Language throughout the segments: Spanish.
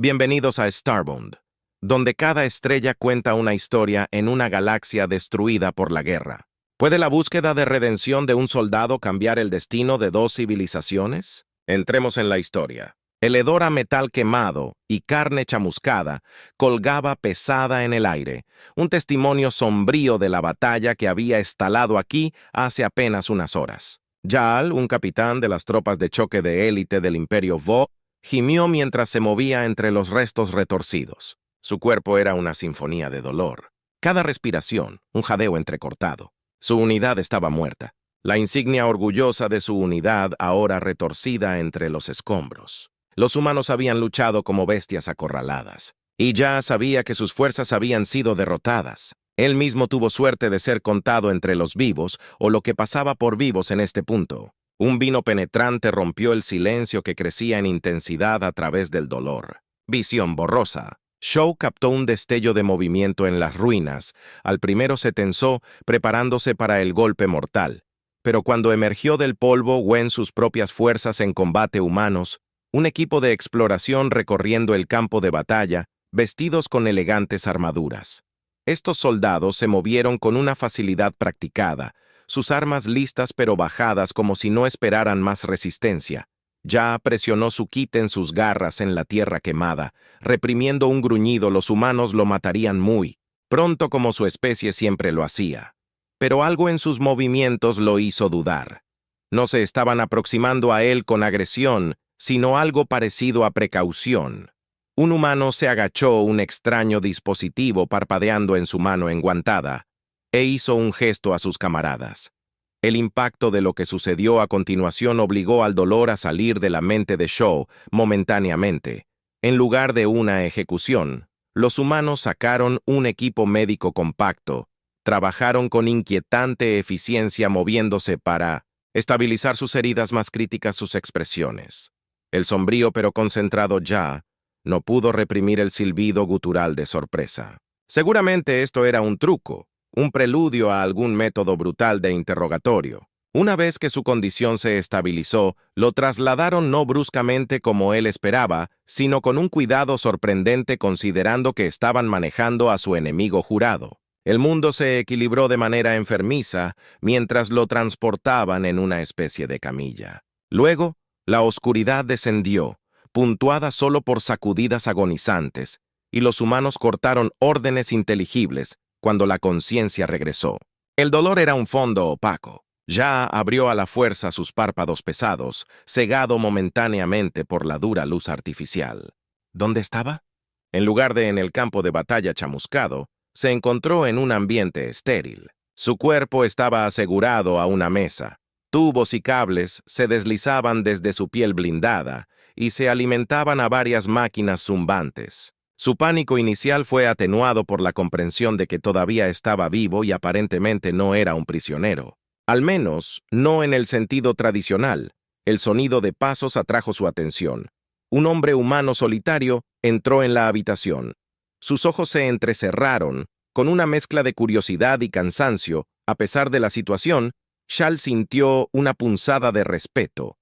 Bienvenidos a Starbound, donde cada estrella cuenta una historia en una galaxia destruida por la guerra. ¿Puede la búsqueda de redención de un soldado cambiar el destino de dos civilizaciones? Entremos en la historia. El hedor a metal quemado y carne chamuscada colgaba pesada en el aire, un testimonio sombrío de la batalla que había estalado aquí hace apenas unas horas. Jaal, un capitán de las tropas de choque de élite del Imperio Vo, gimió mientras se movía entre los restos retorcidos. Su cuerpo era una sinfonía de dolor. Cada respiración, un jadeo entrecortado. Su unidad estaba muerta. La insignia orgullosa de su unidad ahora retorcida entre los escombros. Los humanos habían luchado como bestias acorraladas, y ya sabía que sus fuerzas habían sido derrotadas. Él mismo tuvo suerte de ser contado entre los vivos, o lo que pasaba por vivos en este punto. Un vino penetrante rompió el silencio que crecía en intensidad a través del dolor. Visión borrosa. Shaw captó un destello de movimiento en las ruinas. Al primero se tensó, preparándose para el golpe mortal. Pero cuando emergió del polvo, Wen sus propias fuerzas en combate humanos, un equipo de exploración recorriendo el campo de batalla, vestidos con elegantes armaduras. Estos soldados se movieron con una facilidad practicada, sus armas listas pero bajadas como si no esperaran más resistencia. Ya presionó su kit en sus garras en la tierra quemada, reprimiendo un gruñido. Los humanos lo matarían muy pronto como su especie siempre lo hacía. Pero algo en sus movimientos lo hizo dudar. No se estaban aproximando a él con agresión, sino algo parecido a precaución. Un humano se agachó un extraño dispositivo parpadeando en su mano enguantada e hizo un gesto a sus camaradas. El impacto de lo que sucedió a continuación obligó al dolor a salir de la mente de Shaw momentáneamente. En lugar de una ejecución, los humanos sacaron un equipo médico compacto, trabajaron con inquietante eficiencia moviéndose para estabilizar sus heridas más críticas, sus expresiones. El sombrío pero concentrado Ya no pudo reprimir el silbido gutural de sorpresa. Seguramente esto era un truco, un preludio a algún método brutal de interrogatorio. Una vez que su condición se estabilizó, lo trasladaron no bruscamente como él esperaba, sino con un cuidado sorprendente considerando que estaban manejando a su enemigo jurado. El mundo se equilibró de manera enfermiza mientras lo transportaban en una especie de camilla. Luego, la oscuridad descendió, puntuada solo por sacudidas agonizantes, y los humanos cortaron órdenes inteligibles cuando la conciencia regresó. El dolor era un fondo opaco. Ya abrió a la fuerza sus párpados pesados, cegado momentáneamente por la dura luz artificial. ¿Dónde estaba? En lugar de en el campo de batalla chamuscado, se encontró en un ambiente estéril. Su cuerpo estaba asegurado a una mesa. Tubos y cables se deslizaban desde su piel blindada y se alimentaban a varias máquinas zumbantes. Su pánico inicial fue atenuado por la comprensión de que todavía estaba vivo y aparentemente no era un prisionero. Al menos, no en el sentido tradicional. El sonido de pasos atrajo su atención. Un hombre humano solitario entró en la habitación. Sus ojos se entrecerraron, con una mezcla de curiosidad y cansancio. A pesar de la situación, Shal sintió una punzada de respeto.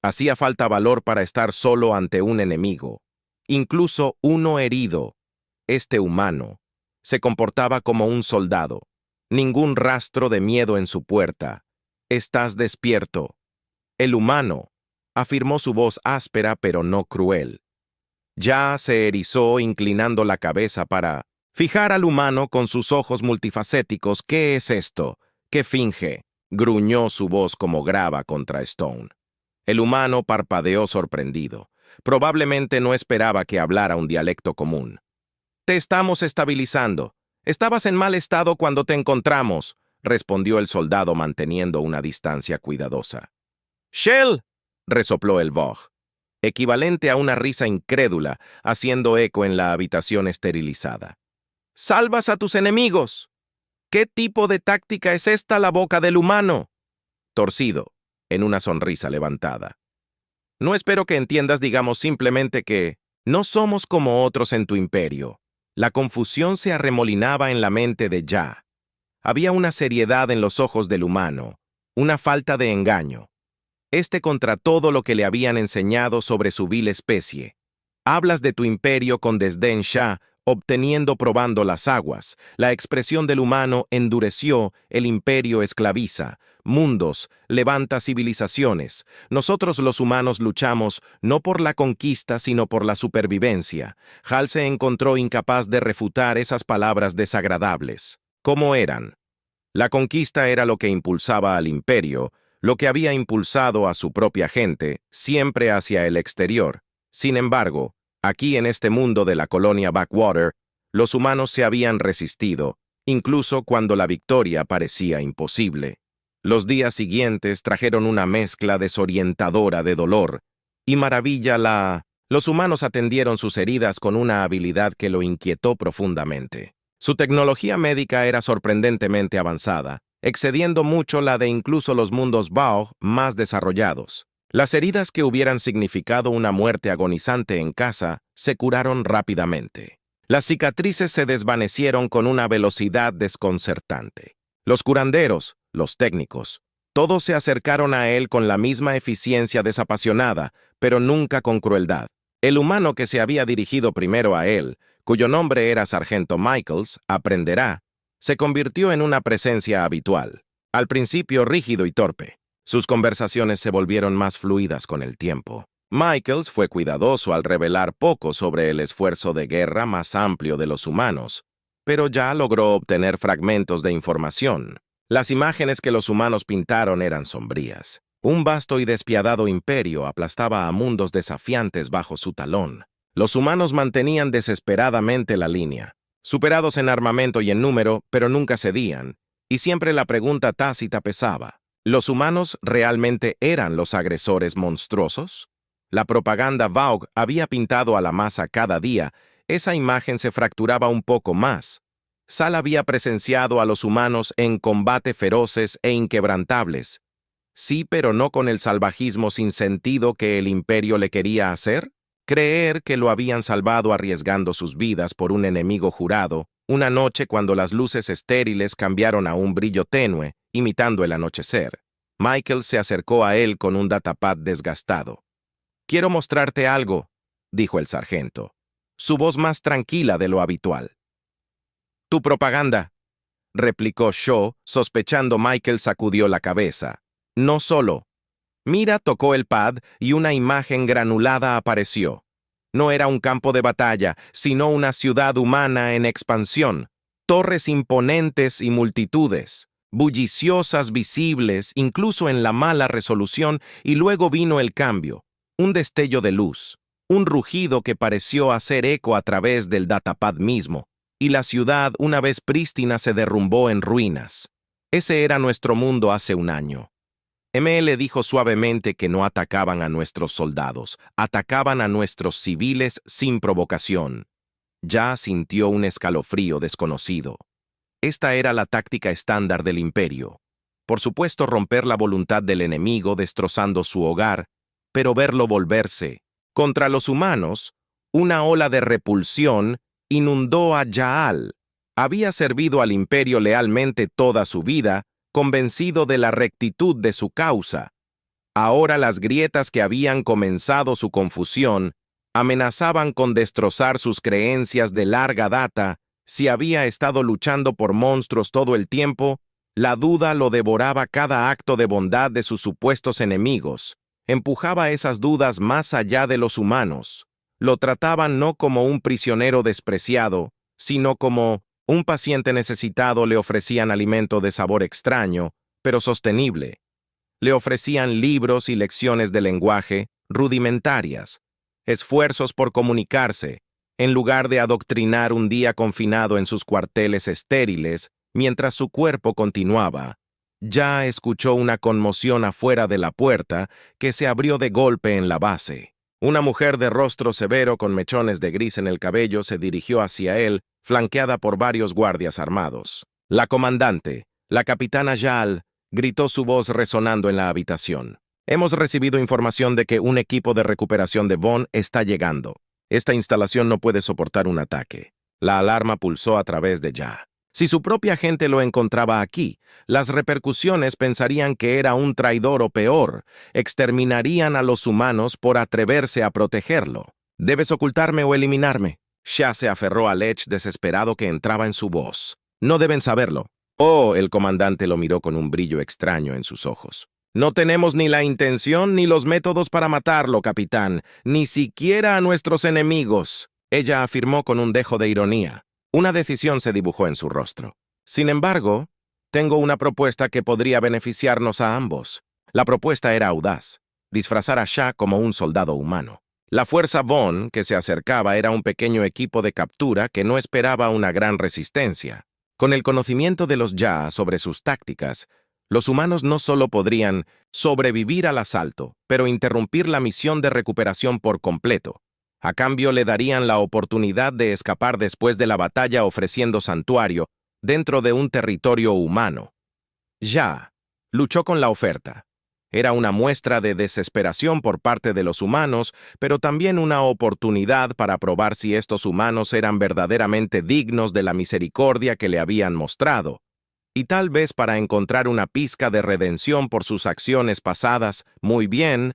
Hacía falta valor para estar solo ante un enemigo. Incluso uno herido. Este humano se comportaba como un soldado. Ningún rastro de miedo en su puerta. «Estás despierto». El humano afirmó su voz áspera pero no cruel. Ya se erizó inclinando la cabeza para fijar al humano con sus ojos multifacéticos. «¿Qué es esto? ¿Qué finge?», gruñó su voz como grava contra Stone. El humano parpadeó sorprendido. Probablemente no esperaba que hablara un dialecto común. «Te estamos estabilizando. Estabas en mal estado cuando te encontramos», respondió el soldado manteniendo una distancia cuidadosa. «Shell», resopló el Vogue, equivalente a una risa incrédula, haciendo eco en la habitación esterilizada. «Salvas a tus enemigos. ¿Qué tipo de táctica es esta?» La boca del humano torcido, en una sonrisa levantada. «No espero que entiendas, digamos simplemente que no somos como otros en tu imperio». La confusión se arremolinaba en la mente de Ya. Había una seriedad en los ojos del humano, una falta de engaño. Contra todo lo que le habían enseñado sobre su vil especie. Hablas de tu imperio con desdén, Shah, obteniendo probando las aguas. La expresión del humano endureció, el imperio esclaviza. Mundos, levanta civilizaciones. Nosotros los humanos luchamos no por la conquista, sino por la supervivencia. Hal se encontró incapaz de refutar esas palabras desagradables. ¿Cómo eran? La conquista era lo que impulsaba al imperio, lo que había impulsado a su propia gente, siempre hacia el exterior. Sin embargo, aquí en este mundo de la colonia Backwater, los humanos se habían resistido, incluso cuando la victoria parecía imposible. Los días siguientes trajeron una mezcla desorientadora de dolor y maravilla. Los humanos atendieron sus heridas con una habilidad que lo inquietó profundamente. Su tecnología médica era sorprendentemente avanzada, excediendo mucho la de incluso los mundos Bao más desarrollados. Las heridas que hubieran significado una muerte agonizante en casa se curaron rápidamente. Las cicatrices se desvanecieron con una velocidad desconcertante. Los curanderos, los técnicos, todos se acercaron a él con la misma eficiencia desapasionada, pero nunca con crueldad. El humano que se había dirigido primero a él, cuyo nombre era Sargento Michaels, aprenderá, se convirtió en una presencia habitual. Al principio rígido y torpe, sus conversaciones se volvieron más fluidas con el tiempo. Michaels fue cuidadoso al revelar poco sobre el esfuerzo de guerra más amplio de los humanos, pero ya logró obtener fragmentos de información. Las imágenes que los humanos pintaron eran sombrías. Un vasto y despiadado imperio aplastaba a mundos desafiantes bajo su talón. Los humanos mantenían desesperadamente la línea, superados en armamento y en número, pero nunca cedían, y siempre la pregunta tácita pesaba: ¿los humanos realmente eran los agresores monstruosos? La propaganda Vogue había pintado a la masa cada día. Esa imagen se fracturaba un poco más. Sal había presenciado a los humanos en combate feroces e inquebrantables. Sí, pero no con el salvajismo sin sentido que el imperio le quería hacer. Creer que lo habían salvado arriesgando sus vidas por un enemigo jurado, una noche cuando las luces estériles cambiaron a un brillo tenue, imitando el anochecer. Michael se acercó a él con un datapad desgastado. «Quiero mostrarte algo», dijo el sargento, su voz más tranquila de lo habitual. «Tu propaganda», replicó Shaw, sospechando. Michael sacudió la cabeza. «No solo». Mira tocó el pad y una imagen granulada apareció. No era un campo de batalla, sino una ciudad humana en expansión. Torres imponentes y multitudes, bulliciosas, visibles, incluso en la mala resolución, y luego vino el cambio. Un destello de luz, un rugido que pareció hacer eco a través del datapad mismo, y la ciudad, una vez prístina, se derrumbó en ruinas. Ese era nuestro mundo hace un año. ML dijo suavemente que no atacaban a nuestros soldados, atacaban a nuestros civiles sin provocación. Ya sintió un escalofrío desconocido. Esta era la táctica estándar del imperio. Por supuesto, romper la voluntad del enemigo destrozando su hogar, pero verlo volverse. Contra los humanos, una ola de repulsión inundó a Jaal. Había servido al imperio lealmente toda su vida, convencido de la rectitud de su causa. Ahora las grietas que habían comenzado su confusión amenazaban con destrozar sus creencias de larga data. Si había estado luchando por monstruos todo el tiempo, la duda lo devoraba cada acto de bondad de sus supuestos enemigos. Empujaba esas dudas más allá de los humanos. Lo trataban no como un prisionero despreciado, sino como un paciente necesitado. Le ofrecían alimento de sabor extraño, pero sostenible. Le ofrecían libros y lecciones de lenguaje rudimentarias, esfuerzos por comunicarse, en lugar de adoctrinar un día confinado en sus cuarteles estériles, mientras su cuerpo continuaba. Ya escuchó una conmoción afuera de la puerta que se abrió de golpe en la base. Una mujer de rostro severo con mechones de gris en el cabello se dirigió hacia él, flanqueada por varios guardias armados. «La comandante, la capitana Jaal», gritó su voz resonando en la habitación. «Hemos recibido información de que un equipo de recuperación de Vaughn está llegando. Esta instalación no puede soportar un ataque». La alarma pulsó a través de Ya. Si su propia gente lo encontraba aquí, las repercusiones pensarían que era un traidor o peor, exterminarían a los humanos por atreverse a protegerlo. Debes ocultarme o eliminarme. Sha se aferró a Lech desesperado que entraba en su voz. No deben saberlo. Oh, el comandante lo miró con un brillo extraño en sus ojos. No tenemos ni la intención ni los métodos para matarlo, capitán, ni siquiera a nuestros enemigos. Ella afirmó con un dejo de ironía. Una decisión se dibujó en su rostro. Sin embargo, tengo una propuesta que podría beneficiarnos a ambos. La propuesta era audaz, disfrazar a Sha como un soldado humano. La fuerza Vaughn que se acercaba era un pequeño equipo de captura que no esperaba una gran resistencia. Con el conocimiento de los Ya sobre sus tácticas, los humanos no solo podrían sobrevivir al asalto, pero interrumpir la misión de recuperación por completo. A cambio le darían la oportunidad de escapar después de la batalla ofreciendo santuario dentro de un territorio humano. Ya luchó con la oferta. Era una muestra de desesperación por parte de los humanos, pero también una oportunidad para probar si estos humanos eran verdaderamente dignos de la misericordia que le habían mostrado, y tal vez para encontrar una pizca de redención por sus acciones pasadas. Muy bien.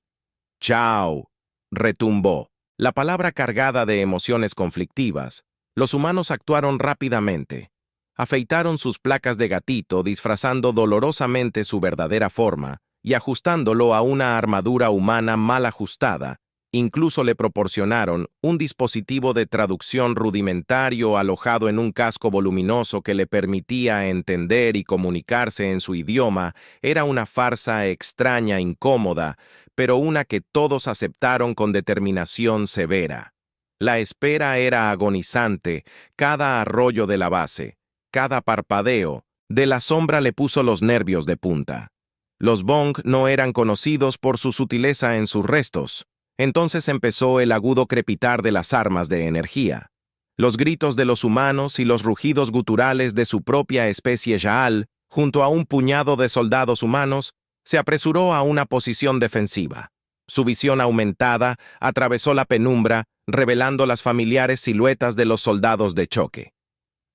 Chao. Retumbó. La palabra cargada de emociones conflictivas. Los humanos actuaron rápidamente. Afeitaron sus placas de gatito disfrazando dolorosamente su verdadera forma, y ajustándolo a una armadura humana mal ajustada. Incluso le proporcionaron un dispositivo de traducción rudimentario alojado en un casco voluminoso que le permitía entender y comunicarse en su idioma. Era una farsa extraña, incómoda, pero una que todos aceptaron con determinación severa. La espera era agonizante, cada arroyo de la base, cada parpadeo de la sombra le puso los nervios de punta. Los Vong no eran conocidos por su sutileza en sus restos. Entonces empezó el agudo crepitar de las armas de energía. Los gritos de los humanos y los rugidos guturales de su propia especie Yaal, junto a un puñado de soldados humanos, se apresuró a una posición defensiva. Su visión aumentada atravesó la penumbra, revelando las familiares siluetas de los soldados de choque.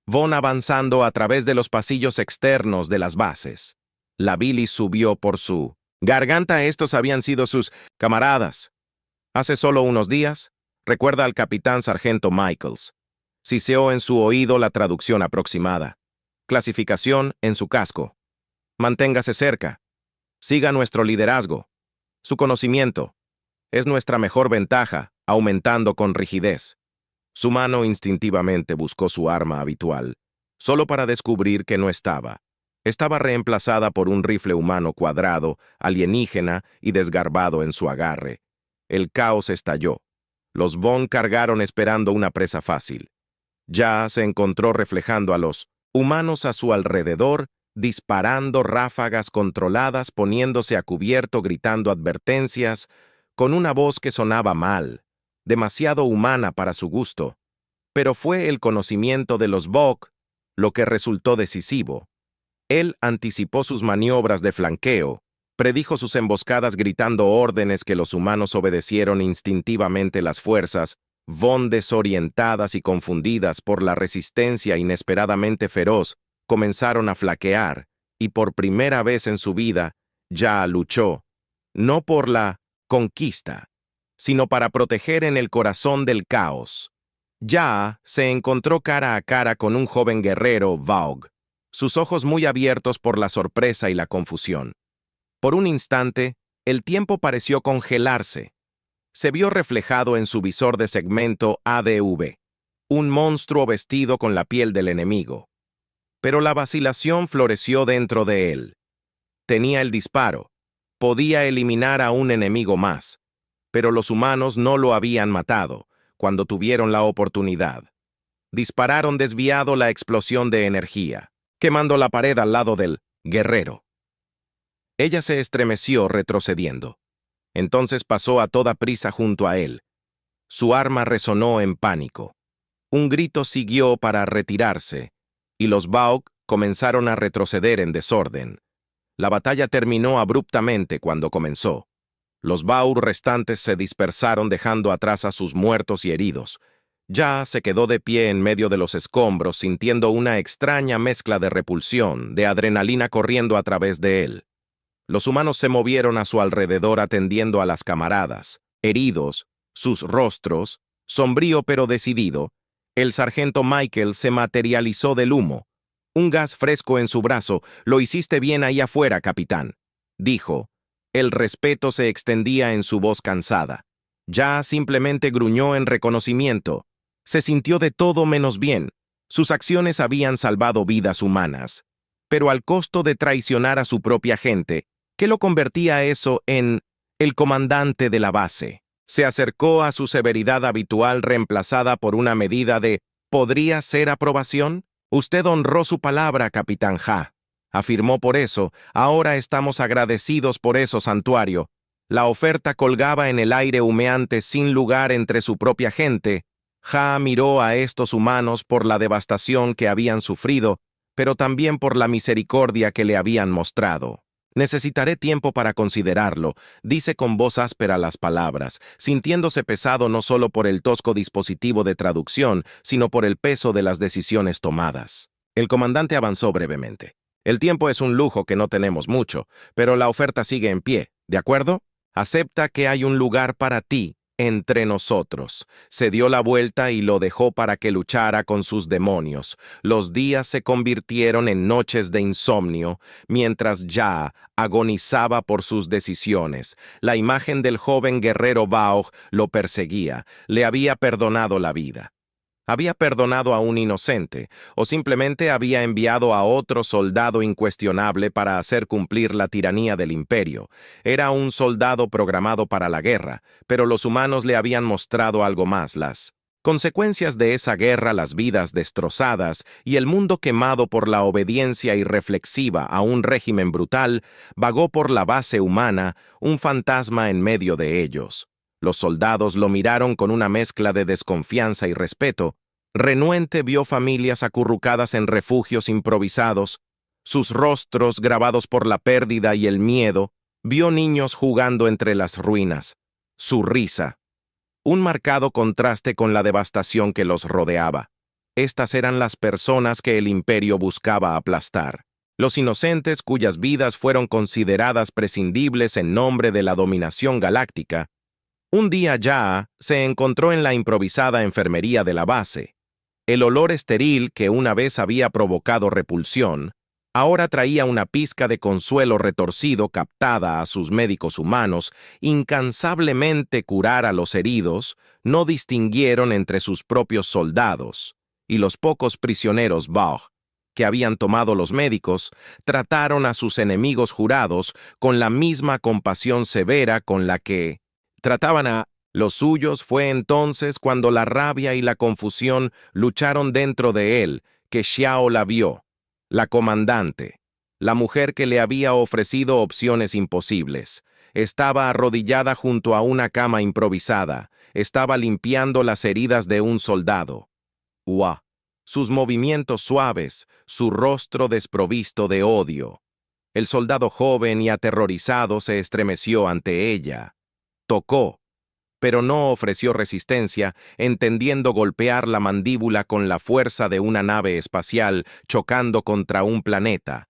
Von avanzando a través de los pasillos externos de las bases. La bilis subió por su garganta. Estos habían sido sus camaradas. Hace solo unos días, recuerda al capitán sargento Michaels. Siseó en su oído la traducción aproximada. Clasificación en su casco. Manténgase cerca. Siga nuestro liderazgo. Su conocimiento es nuestra mejor ventaja, aumentando con rigidez. Su mano instintivamente buscó su arma habitual, solo para descubrir que no estaba. Estaba reemplazada por un rifle humano cuadrado, alienígena y desgarbado en su agarre. El caos estalló. Los Vong cargaron esperando una presa fácil. Ya se encontró reflejando a los humanos a su alrededor, disparando ráfagas controladas, poniéndose a cubierto, gritando advertencias, con una voz que sonaba mal, demasiado humana para su gusto. Pero fue el conocimiento de los Vong lo que resultó decisivo. Él anticipó sus maniobras de flanqueo, predijo sus emboscadas gritando órdenes que los humanos obedecieron instintivamente. Las fuerzas, Von desorientadas y confundidas por la resistencia inesperadamente feroz, comenzaron a flaquear, y por primera vez en su vida, Ya luchó, no por la conquista, sino para proteger en el corazón del caos. Ya se encontró cara a cara con un joven guerrero, Vaug, sus ojos muy abiertos por la sorpresa y la confusión. Por un instante, el tiempo pareció congelarse. Se vio reflejado en su visor de segmento ADV, un monstruo vestido con la piel del enemigo. Pero la vacilación floreció dentro de él. Tenía el disparo, podía eliminar a un enemigo más, pero los humanos no lo habían matado cuando tuvieron la oportunidad. Dispararon desviado la explosión de energía, quemando la pared al lado del guerrero. Ella se estremeció retrocediendo. Entonces pasó a toda prisa junto a él. Su arma resonó en pánico. Un grito siguió para retirarse, y los Vaug comenzaron a retroceder en desorden. La batalla terminó abruptamente cuando comenzó. Los Vaug restantes se dispersaron dejando atrás a sus muertos y heridos. Ya se quedó de pie en medio de los escombros sintiendo una extraña mezcla de repulsión, de adrenalina corriendo a través de él. Los humanos se movieron a su alrededor atendiendo a las camaradas, heridos, sus rostros, Sombrío pero decidido, el sargento Michael se materializó del humo. Un gas fresco en su brazo. «Lo hiciste bien ahí afuera, capitán», dijo. El respeto se extendía en su voz cansada. Ya simplemente gruñó en reconocimiento. Se sintió de todo menos bien. Sus acciones habían salvado vidas humanas, pero al costo de traicionar a su propia gente, que lo convertía eso en el comandante de la base. Se acercó a su severidad habitual reemplazada por una medida de «¿podría ser aprobación?» «Usted honró su palabra, capitán Ha», afirmó. «Por eso, ahora estamos agradecidos por eso, santuario». La oferta colgaba en el aire humeante sin lugar entre su propia gente. Ha miró a estos humanos por la devastación que habían sufrido, pero también por la misericordia que le habían mostrado. «Necesitaré tiempo para considerarlo», dice con voz áspera las palabras, sintiéndose pesado no solo por el tosco dispositivo de traducción, sino por el peso de las decisiones tomadas. El comandante avanzó brevemente. «El tiempo es un lujo que no tenemos mucho, pero la oferta sigue en pie, ¿de acuerdo? Acepta que hay un lugar para ti entre nosotros». Se dio la vuelta y lo dejó para que luchara con sus demonios. Los días se convirtieron en noches de insomnio, mientras Ya agonizaba por sus decisiones. La imagen del joven guerrero Bao lo perseguía. Le había perdonado la vida. Había perdonado a un inocente, o simplemente había enviado a otro soldado incuestionable para hacer cumplir la tiranía del imperio. Era un soldado programado para la guerra, pero los humanos le habían mostrado algo más: las consecuencias de esa guerra, las vidas destrozadas y el mundo quemado por la obediencia irreflexiva a un régimen brutal. Vagó por la base humana, un fantasma en medio de ellos. Los soldados lo miraron con una mezcla de desconfianza y respeto. Renuente vio familias acurrucadas en refugios improvisados, sus rostros grabados por la pérdida y el miedo. Vio niños jugando entre las ruinas. Su risa, un marcado contraste con la devastación que los rodeaba. Estas eran las personas que el imperio buscaba aplastar. Los inocentes cuyas vidas fueron consideradas prescindibles en nombre de la dominación galáctica. Un día Ya se encontró en la improvisada enfermería de la base. El olor estéril que una vez había provocado repulsión, ahora traía una pizca de consuelo retorcido captada a sus médicos humanos. Incansablemente curar a los heridos, no distinguieron entre sus propios soldados y los pocos prisioneros Bao que habían tomado los médicos. Trataron a sus enemigos jurados con la misma compasión severa con la que trataban a los suyos. Fue entonces cuando la rabia y la confusión lucharon dentro de él que Xiao la vio, la comandante, la mujer que le había ofrecido opciones imposibles. Estaba arrodillada junto a una cama improvisada. Estaba limpiando las heridas de un soldado. ¡Uah! Sus movimientos suaves, su rostro desprovisto de odio. El soldado joven y aterrorizado se estremeció ante ella. Tocó, pero no ofreció resistencia, entendiendo golpear la mandíbula con la fuerza de una nave espacial chocando contra un planeta.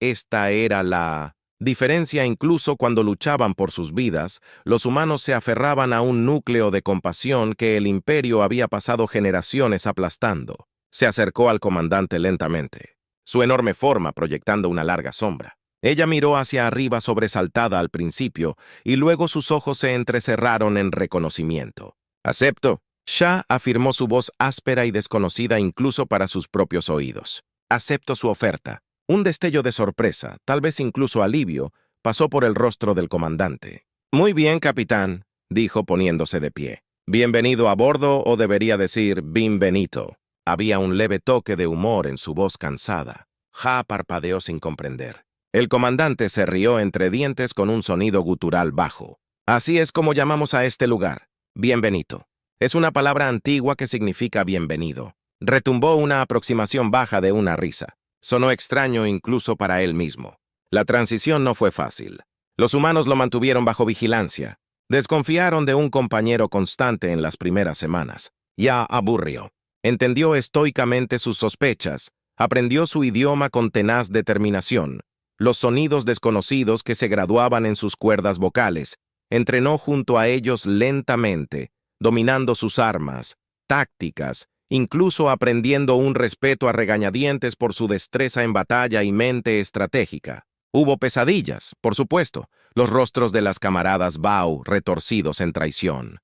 Esta era la diferencia. Incluso cuando luchaban por sus vidas, los humanos se aferraban a un núcleo de compasión que el imperio había pasado generaciones aplastando. Se acercó al comandante lentamente, su enorme forma proyectando una larga sombra. Ella miró hacia arriba sobresaltada al principio, y luego sus ojos se entrecerraron en reconocimiento. «Acepto», Sha afirmó, su voz áspera y desconocida incluso para sus propios oídos. «Acepto su oferta». Un destello de sorpresa, tal vez incluso alivio, pasó por el rostro del comandante. «Muy bien, capitán», dijo poniéndose de pie. «Bienvenido a bordo, o debería decir, bienvenido». Había un leve toque de humor en su voz cansada. Ha parpadeó sin comprender. El comandante se rió entre dientes con un sonido gutural bajo. «Así es como llamamos a este lugar. Bienvenido. Es una palabra antigua que significa bienvenido». Retumbó una aproximación baja de una risa. Sonó extraño incluso para él mismo. La transición no fue fácil. Los humanos lo mantuvieron bajo vigilancia. Desconfiaron de un compañero constante en las primeras semanas. Ya aburrió. Entendió estoicamente sus sospechas. Aprendió su idioma con tenaz determinación. Los sonidos desconocidos que se graduaban en sus cuerdas vocales. Entrenó junto a ellos lentamente, dominando sus armas, tácticas, incluso aprendiendo un respeto a regañadientes por su destreza en batalla y mente estratégica. Hubo pesadillas, por supuesto, los rostros de las camaradas Bao retorcidos en traición,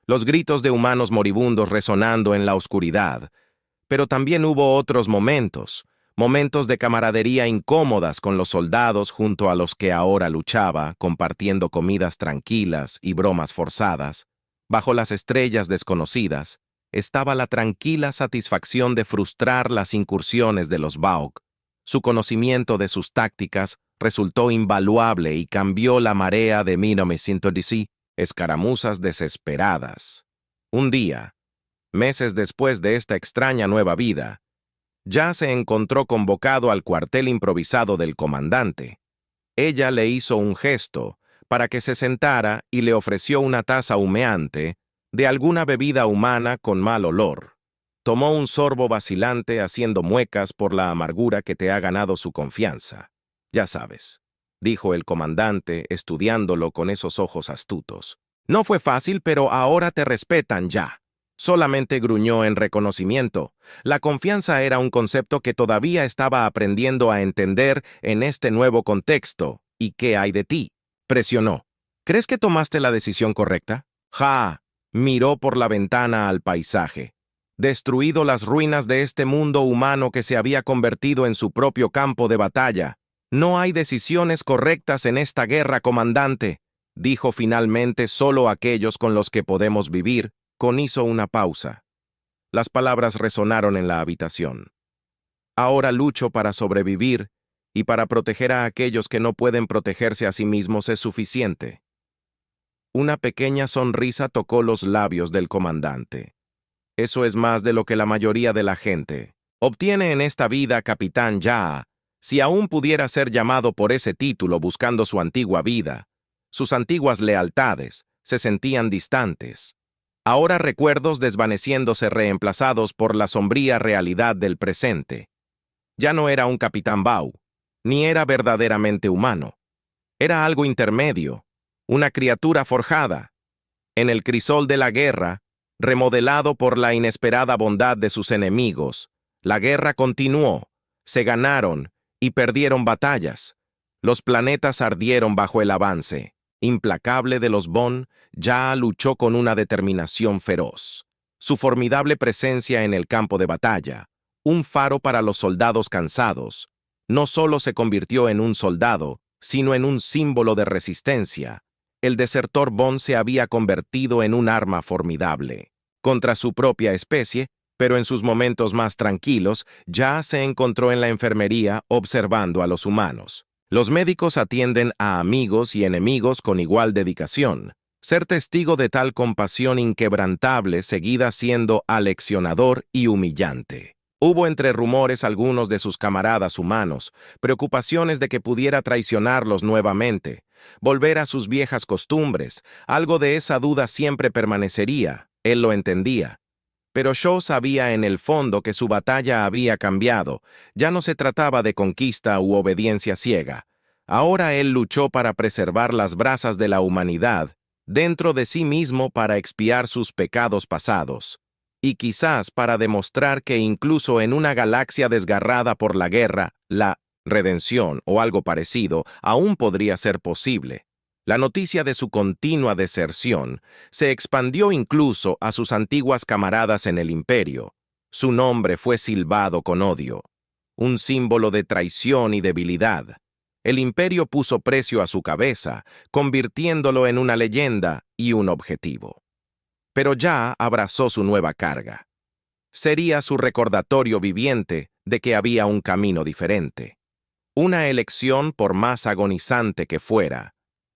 los gritos de humanos moribundos resonando en la oscuridad, pero también hubo otros momentos de camaradería incómodas con los soldados junto a los que ahora luchaba, compartiendo comidas tranquilas y bromas forzadas. Bajo las estrellas desconocidas, estaba la tranquila satisfacción de frustrar las incursiones de los Baok. Su conocimiento de sus tácticas resultó invaluable y cambió la marea de 1910, escaramuzas desesperadas. Un día, meses después de esta extraña nueva vida, ya se encontró convocado al cuartel improvisado del comandante. Ella le hizo un gesto para que se sentara y le ofreció una taza humeante de alguna bebida humana con mal olor. Tomó un sorbo vacilante haciendo muecas por la amargura que te ha ganado su confianza. Ya sabes, dijo el comandante, estudiándolo con esos ojos astutos. No fue fácil, pero ahora te respetan ya. Solamente gruñó en reconocimiento. La confianza era un concepto que todavía estaba aprendiendo a entender en este nuevo contexto. ¿Y qué hay de ti? Presionó. ¿Crees que tomaste la decisión correcta? Ja. Miró por la ventana al paisaje. Destruido las ruinas de este mundo humano que se había convertido en su propio campo de batalla. No hay decisiones correctas en esta guerra, comandante, dijo finalmente solo aquellos con los que podemos vivir. Hizo una pausa. Las palabras resonaron en la habitación. Ahora lucho para sobrevivir y para proteger a aquellos que no pueden protegerse a sí mismos es suficiente. Una pequeña sonrisa tocó los labios del comandante. Eso es más de lo que la mayoría de la gente obtiene en esta vida, Capitán Yaa. Si aún pudiera ser llamado por ese título buscando su antigua vida, sus antiguas lealtades se sentían distantes. Ahora recuerdos desvaneciéndose reemplazados por la sombría realidad del presente. Ya no era un Capitán Bao, ni era verdaderamente humano. Era algo intermedio, una criatura forjada, en el crisol de la guerra, remodelado por la inesperada bondad de sus enemigos. La guerra continuó, se ganaron y perdieron batallas. Los planetas ardieron bajo el avance implacable de los Bon. Ya luchó con una determinación feroz. Su formidable presencia en el campo de batalla, un faro para los soldados cansados, no solo se convirtió en un soldado, sino en un símbolo de resistencia. El desertor Bon se había convertido en un arma formidable contra su propia especie, pero en sus momentos más tranquilos ya se encontró en la enfermería observando a los humanos. Los médicos atienden a amigos y enemigos con igual dedicación. Ser testigo de tal compasión inquebrantable seguida siendo aleccionador y humillante. Hubo entre rumores algunos de sus camaradas humanos, preocupaciones de que pudiera traicionarlos nuevamente, volver a sus viejas costumbres. Algo de esa duda siempre permanecería, él lo entendía. Pero Shaw sabía en el fondo que su batalla había cambiado. Ya no se trataba de conquista u obediencia ciega. Ahora él luchó para preservar las brasas de la humanidad dentro de sí mismo para expiar sus pecados pasados, y quizás para demostrar que incluso en una galaxia desgarrada por la guerra, la redención o algo parecido aún podría ser posible. La noticia de su continua deserción se expandió incluso a sus antiguas camaradas en el Imperio. Su nombre fue silbado con odio, un símbolo de traición y debilidad. El Imperio puso precio a su cabeza, convirtiéndolo en una leyenda y un objetivo. Pero ya abrazó su nueva carga. Sería su recordatorio viviente de que había un camino diferente. Una elección, por más agonizante que fuera,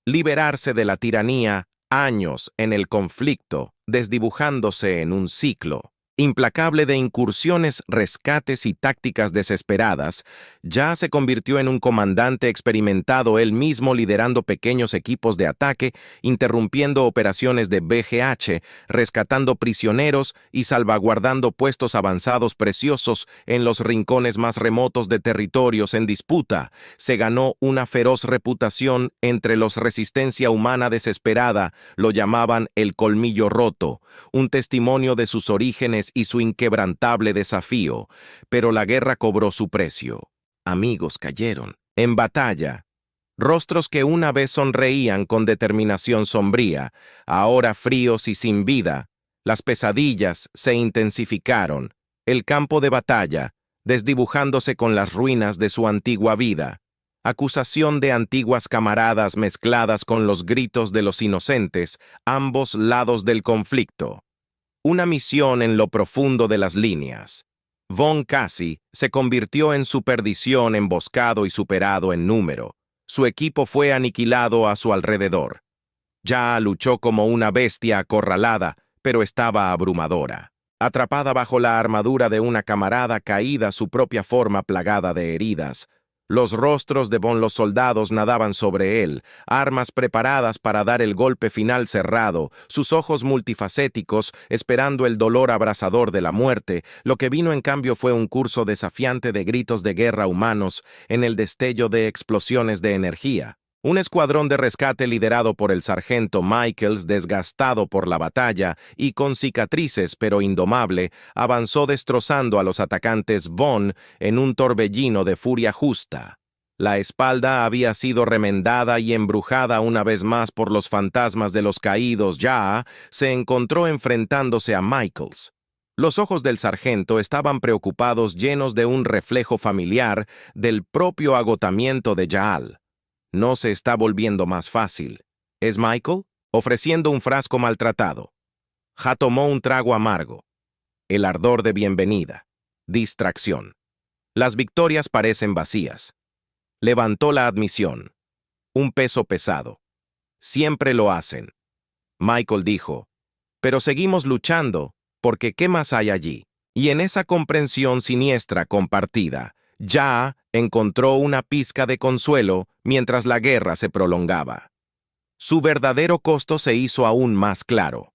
liberarse de la tiranía, años en el conflicto, desdibujándose en un ciclo. Implacable de incursiones, rescates y tácticas desesperadas, Ya se convirtió en un comandante experimentado él mismo liderando pequeños equipos de ataque, interrumpiendo operaciones de BGH, rescatando prisioneros y salvaguardando puestos avanzados preciosos en los rincones más remotos de territorios en disputa. Se ganó una feroz reputación entre los resistencia humana desesperada, lo llamaban el colmillo roto, un testimonio de sus orígenes y su inquebrantable desafío, pero la guerra cobró su precio. Amigos cayeron en batalla. Rostros que una vez sonreían con determinación sombría, ahora fríos y sin vida. Las pesadillas se intensificaron. El campo de batalla, desdibujándose con las ruinas de su antigua vida. Acusación de antiguas camaradas mezcladas con los gritos de los inocentes, ambos lados del conflicto. Una misión en lo profundo de las líneas. Von Cassi se convirtió en su perdición, emboscado y superado en número. Su equipo fue aniquilado a su alrededor. Ya luchó como una bestia acorralada, pero estaba abrumadora. Atrapada bajo la armadura de una camarada caída, su propia forma plagada de heridas. Los rostros de los soldados nadaban sobre él, armas preparadas para dar el golpe final cerrado, sus ojos multifacéticos, esperando el dolor abrasador de la muerte. Lo que vino en cambio fue un curso desafiante de gritos de guerra humanos en el destello de explosiones de energía. Un escuadrón de rescate liderado por el sargento Michaels, desgastado por la batalla y con cicatrices pero indomable, avanzó destrozando a los atacantes Von en un torbellino de furia justa. La espalda había sido remendada y embrujada una vez más por los fantasmas de los caídos. Ya se encontró enfrentándose a Michaels. Los ojos del sargento estaban preocupados, llenos de un reflejo familiar del propio agotamiento de Jaal. No se está volviendo más fácil. ¿Es Michael? Ofreciendo un frasco maltratado. Ja tomó un trago amargo. El ardor de bienvenida. Distracción. Las victorias parecen vacías. Levantó la admisión. Un peso pesado. Siempre lo hacen. Michael dijo, pero seguimos luchando, porque ¿qué más hay allí? Y en esa comprensión siniestra compartida, Ya encontró una pizca de consuelo mientras la guerra se prolongaba. Su verdadero costo se hizo aún más claro.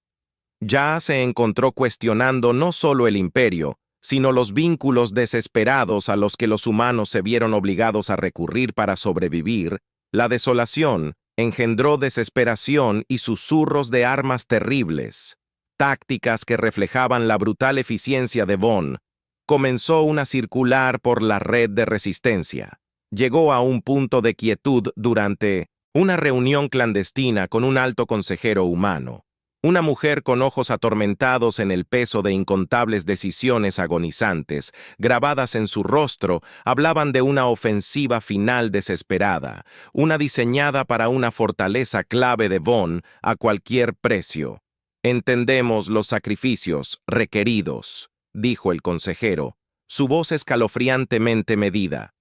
Ya se encontró cuestionando no solo el imperio, sino los vínculos desesperados a los que los humanos se vieron obligados a recurrir para sobrevivir. La desolación engendró desesperación y susurros de armas terribles, tácticas que reflejaban la brutal eficiencia de Von. Comenzó una circular por la red de resistencia. Llegó a un punto de quietud durante una reunión clandestina con un alto consejero humano. Una mujer con ojos atormentados en el peso de incontables decisiones agonizantes, grabadas en su rostro, hablaban de una ofensiva final desesperada, una diseñada para una fortaleza clave de Von a cualquier precio. Entendemos los sacrificios requeridos, dijo el consejero, su voz escalofriantemente medida.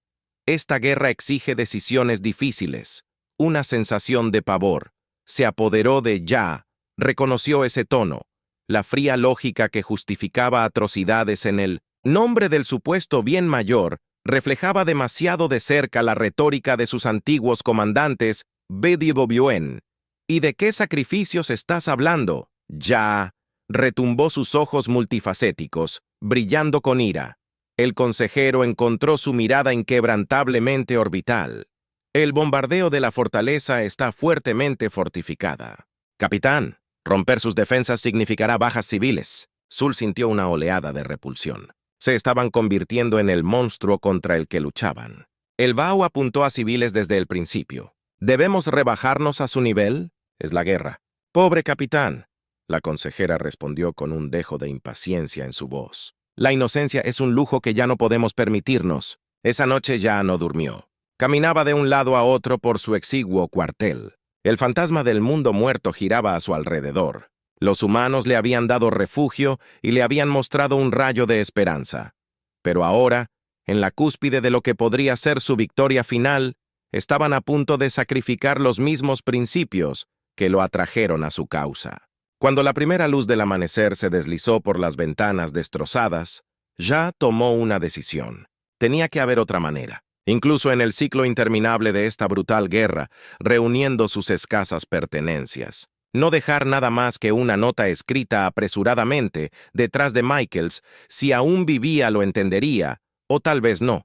Esta guerra exige decisiones difíciles. Una sensación de pavor se apoderó de Ya. Reconoció ese tono, la fría lógica que justificaba atrocidades en el nombre del supuesto bien mayor, reflejaba demasiado de cerca la retórica de sus antiguos comandantes, Bedivobuen. ¿Y de qué sacrificios estás hablando? Ya. Retumbó sus ojos multifacéticos, brillando con ira. El consejero encontró su mirada inquebrantablemente orbital. El bombardeo de la fortaleza está fuertemente fortificada. Capitán, romper sus defensas significará bajas civiles. Sul sintió una oleada de repulsión. Se estaban convirtiendo en el monstruo contra el que luchaban. El Bao apuntó a civiles desde el principio. ¿Debemos rebajarnos a su nivel? Es la guerra. Pobre capitán. La consejera respondió con un dejo de impaciencia en su voz. La inocencia es un lujo que ya no podemos permitirnos. Esa noche ya no durmió. Caminaba de un lado a otro por su exiguo cuartel. El fantasma del mundo muerto giraba a su alrededor. Los humanos le habían dado refugio y le habían mostrado un rayo de esperanza. Pero ahora, en la cúspide de lo que podría ser su victoria final, estaban a punto de sacrificar los mismos principios que lo atrajeron a su causa. Cuando la primera luz del amanecer se deslizó por las ventanas destrozadas, Ya tomó una decisión. Tenía que haber otra manera, incluso en el ciclo interminable de esta brutal guerra, reuniendo sus escasas pertenencias. No dejar nada más que una nota escrita apresuradamente detrás de Michaels, si aún vivía lo entendería, o tal vez no.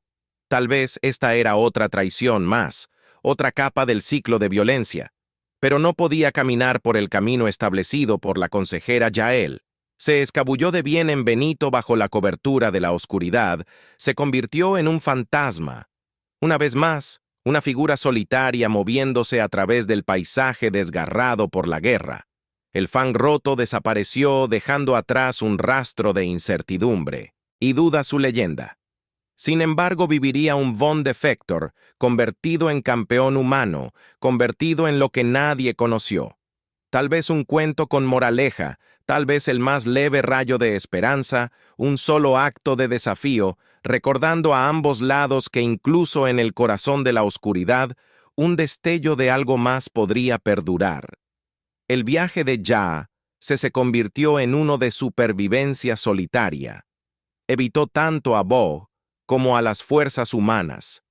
Tal vez esta era otra traición más, otra capa del ciclo de violencia. Pero no podía caminar por el camino establecido por la consejera Yael. Se escabulló de bien en Benito bajo la cobertura de la oscuridad, se convirtió en un fantasma. Una vez más, una figura solitaria moviéndose a través del paisaje desgarrado por la guerra. El fan roto desapareció dejando atrás un rastro de incertidumbre, y duda su leyenda. Sin embargo, viviría un Von Defector, convertido en campeón humano, convertido en lo que nadie conoció. Tal vez un cuento con moraleja, tal vez el más leve rayo de esperanza, un solo acto de desafío, recordando a ambos lados que incluso en el corazón de la oscuridad, un destello de algo más podría perdurar. El viaje de Ya se convirtió en uno de supervivencia solitaria. Evitó tanto a Bo como a las fuerzas humanas,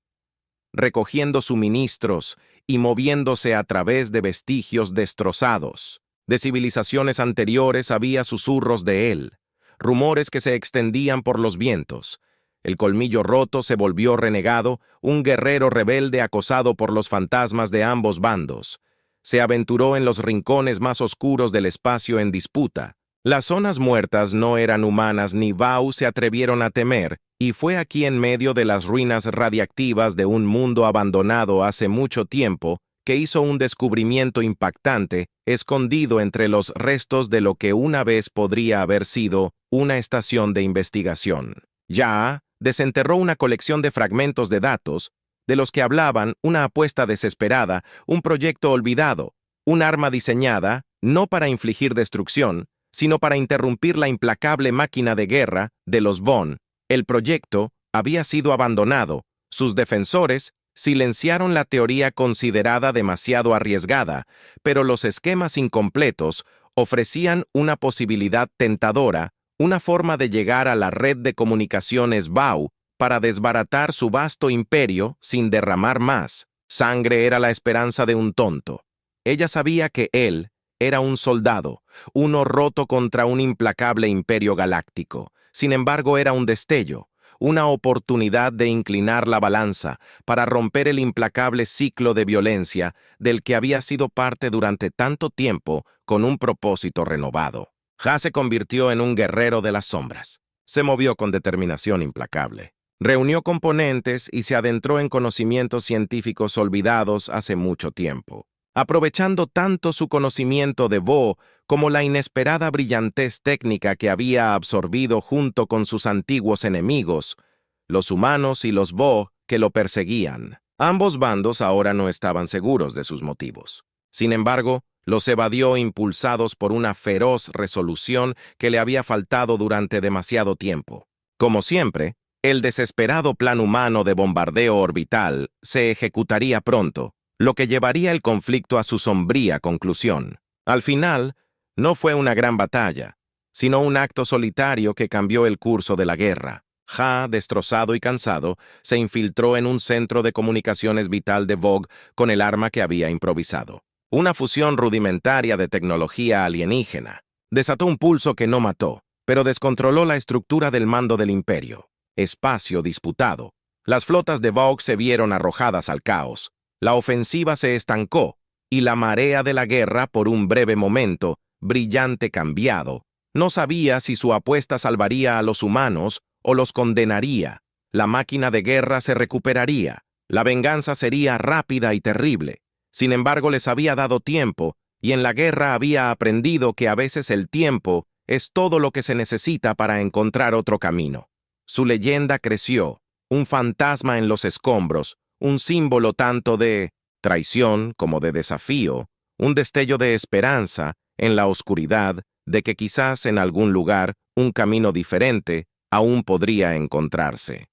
recogiendo suministros y moviéndose a través de vestigios destrozados. De civilizaciones anteriores había susurros de él, rumores que se extendían por los vientos. El colmillo roto se volvió renegado, un guerrero rebelde acosado por los fantasmas de ambos bandos. Se aventuró en los rincones más oscuros del espacio en disputa. Las zonas muertas no eran humanas ni Vau se atrevieron a temer, y fue aquí en medio de las ruinas radiactivas de un mundo abandonado hace mucho tiempo que hizo un descubrimiento impactante, escondido entre los restos de lo que una vez podría haber sido una estación de investigación. Ya desenterró una colección de fragmentos de datos, de los que hablaban una apuesta desesperada, un proyecto olvidado, un arma diseñada, no para infligir destrucción, sino para interrumpir la implacable máquina de guerra de los Von. El proyecto había sido abandonado. Sus defensores silenciaron la teoría considerada demasiado arriesgada, pero los esquemas incompletos ofrecían una posibilidad tentadora, una forma de llegar a la red de comunicaciones Vau para desbaratar su vasto imperio sin derramar más. Sangre era la esperanza de un tonto. Ella sabía que él era un soldado, uno roto contra un implacable imperio galáctico. Sin embargo, era un destello, una oportunidad de inclinar la balanza para romper el implacable ciclo de violencia del que había sido parte durante tanto tiempo con un propósito renovado. Ja se convirtió en un guerrero de las sombras. Se movió con determinación implacable. Reunió componentes y se adentró en conocimientos científicos olvidados hace mucho tiempo. Aprovechando tanto su conocimiento de Bo como la inesperada brillantez técnica que había absorbido junto con sus antiguos enemigos, los humanos y los Bo que lo perseguían. Ambos bandos ahora no estaban seguros de sus motivos. Sin embargo, los evadió impulsados por una feroz resolución que le había faltado durante demasiado tiempo. Como siempre, el desesperado plan humano de bombardeo orbital se ejecutaría pronto, lo que llevaría el conflicto a su sombría conclusión. Al final, no fue una gran batalla, sino un acto solitario que cambió el curso de la guerra. Ja, destrozado y cansado, se infiltró en un centro de comunicaciones vital de Vogue con el arma que había improvisado. Una fusión rudimentaria de tecnología alienígena. Desató un pulso que no mató, pero descontroló la estructura del mando del imperio. Espacio disputado. Las flotas de Vogue se vieron arrojadas al caos. La ofensiva se estancó, y la marea de la guerra, por un breve momento, brillante cambiado, no sabía si su apuesta salvaría a los humanos o los condenaría. La máquina de guerra se recuperaría. La venganza sería rápida y terrible. Sin embargo, les había dado tiempo, y en la guerra había aprendido que a veces el tiempo es todo lo que se necesita para encontrar otro camino. Su leyenda creció, un fantasma en los escombros, un símbolo tanto de traición como de desafío, un destello de esperanza en la oscuridad de que quizás en algún lugar un camino diferente aún podría encontrarse.